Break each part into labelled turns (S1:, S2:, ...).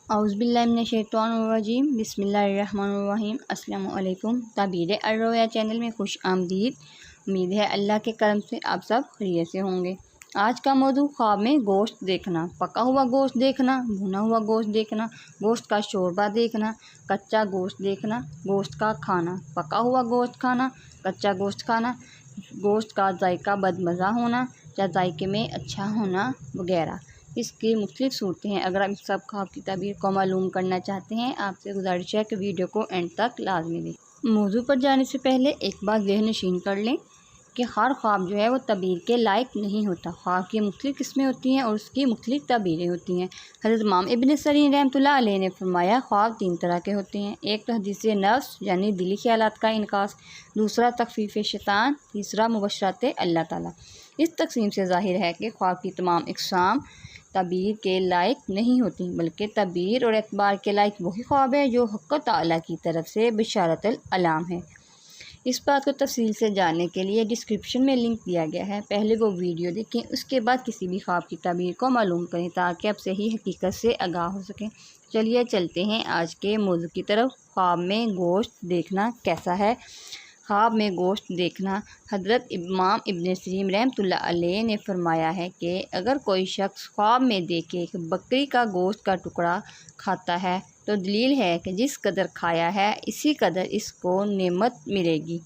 S1: औज़ुबिल्लाहिमिनश्शैतानिर्रजीम बिस्मिल्लाहिर्रहमानिर्रहीम। अस्सलामु अलैकुम। ताबीर अर्रोया चैनल में खुश आमदीद। उम्मीद है अल्लाह के करम से आप सब खैरियत से होंगे। आज का मौजू ख्वाब में गोश्त देखना, पका हुआ गोश्त देखना, भुना हुआ गोश्त देखना, गोश्त का शोरबा देखना, कच्चा गोश्त देखना, गोश्त का खाना, पका हुआ गोश्त खाना, कच्चा गोश्त खाना, गोश्त का जायका बदमज़ा होना या जायके में अच्छा होना वगैरह। इसकी मुख्तलिफ सूरतें हैं। अगर आप इस सब ख्वाब की ताबीर को मालूम करना चाहते हैं, आपसे गुजारिश है कि वीडियो को एंड तक लाजमी दें। मौजू पर जाने से पहले एक बात ज़हन नशीन कर लें कि हर ख्वाब जो है वो ताबीर के लायक नहीं होता। ख्वाब की मुख्तलिफ किस्में होती हैं और उसकी मुख्तलिफ ताबीरें होती हैं। हज़रत इमाम इब्न सीरीन रहमतुल्लाह अलैह ने फरमाया, ख्वाब तीन तरह के होते हैं। एक तो हदीस नफ्स यानी दिली ख्यालात का इनकास, दूसरा तखफीफ शैतान, तीसरा मुबशरात अल्लाह ताला। इस तकसीम से ज़ाहिर है कि ख्वाब की तमाम इक़साम ताबीर के लायक नहीं होती, बल्कि ताबीर और एतबार के लायक वही ख्वाब है जो हक़ तआला की तरफ से बिशारतुल अलाम है। इस बात को तफसील से जानने के लिए डिस्क्रिप्शन में लिंक दिया गया है, पहले वो वीडियो देखें, उसके बाद किसी भी ख्वाब की ताबीर को मालूम करें ताकि आप सही हकीकत से आगाह हो सकें। चलिए चलते हैं आज के मौजू की तरफ। ख्वाब में गोश्त देखना कैसा है? ख्वाब में गोश्त देखना। हज़रत इमाम इब्न सीरीन रहमतुल्लाह अलैह ने फरमाया है कि अगर कोई शख्स ख्वाब में देखे कि बकरी का गोश्त का टुकड़ा खाता है तो दलील है कि जिस कदर खाया है इसी कदर इसको नेमत मिलेगी,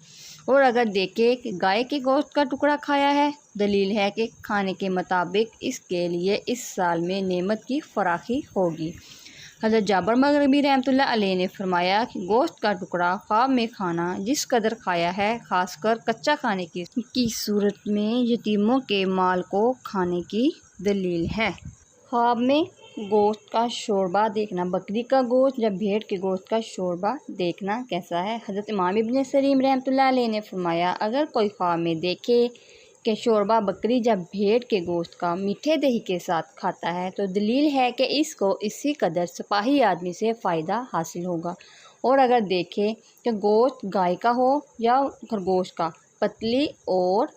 S1: और अगर देखे कि गाय के गोश्त का टुकड़ा खाया है, दलील है कि खाने के मुताबिक इसके लिए इस साल में नेमत की फराखी होगी। हज़रत जाबर मग़रिबी रहमतुल्लाह अलैह ने फरमाया कि गोश्त का टुकड़ा ख्वाब में खाना जिस कदर खाया है, ख़ासकर कच्चा खाने की सूरत में यतीमों के माल को खाने की दलील है। ख्वाब में गोश्त का शोरबा देखना, बकरी का गोश्त या भेड़ के गोश्त का शोरबा देखना कैसा है? हज़रत इमाम इब्न सीरीन रहमतुल्लाह अलैह ने फरमाया, अगर कोई ख्वाब में देखे कि शोरबा बकरी या भेड़ के गोश्त का मीठे दही के साथ खाता है तो दलील है कि इसको इसी कदर सिपाही आदमी से फ़ायदा हासिल होगा, और अगर देखे कि गोश्त गाय का हो या खरगोश का पतली और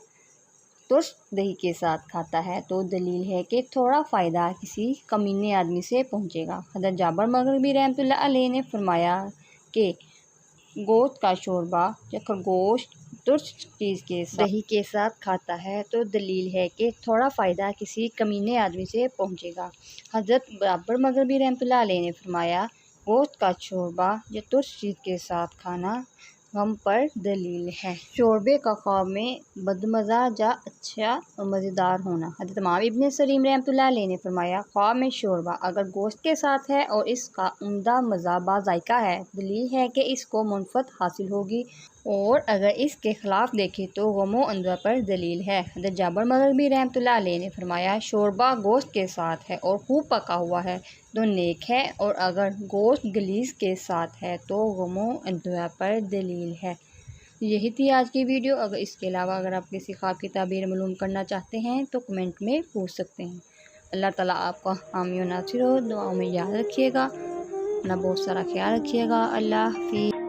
S1: तुर्श दही के साथ खाता है तो दलील है कि थोड़ा फ़ायदा किसी कमीने आदमी से पहुँचेगा। हज़रत जाबर मग़रिबी रहमतुल्लाह अलैह ने फरमाया कि गोश्त का शोरबा या खरगोश तुर्श चीज़ के साथ दही के साथ खाता है तो दलील है कि थोड़ा फ़ायदा किसी कमीने आदमी से पहुँचेगा। हज़रत जाबर मग़रिबी रहमतुल्लाह अलैह ने फरमाया, गोश्त का शोरबा या तुर्श चीज़ के साथ खाना गम पर दलील है। शोरबे का ख्वाब में बदमज़ा या अच्छा और मज़ेदार होना। हज़रत इमाम इब्न सीरीन रहमतुल्लाह अलैह ने फरमाया, ख्वाब में शोरबा अगर गोश्त के साथ है और इसका उम्दा मज़ा बाज़ायका है, दलील है कि इसको मुनफ़त हासिल होगी, और अगर इसके ख़िलाफ़ देखे तो गमो अंदर पर दलील है। हज़रत जाबर मग़रिबी रहमतुल्लाह अलैह ने फरमाया, शोरबा गोश्त के साथ है और खूब पका हुआ है तो नेक है, और अगर गोश्त गलीज़ के साथ है तो गमो अंदर पर दलील है। यही थी आज की वीडियो। अगर इसके अलावा अगर आप किसी ख्वाब की ताबीर मालूम करना चाहते हैं तो कमेंट में पूछ सकते हैं। अल्लाह ताला आपका हामी व नासिर हो। दुआओं में याद रखिएगा, अपना बहुत सारा ख्याल रखिएगा। अल्लाह हाफ़िज़।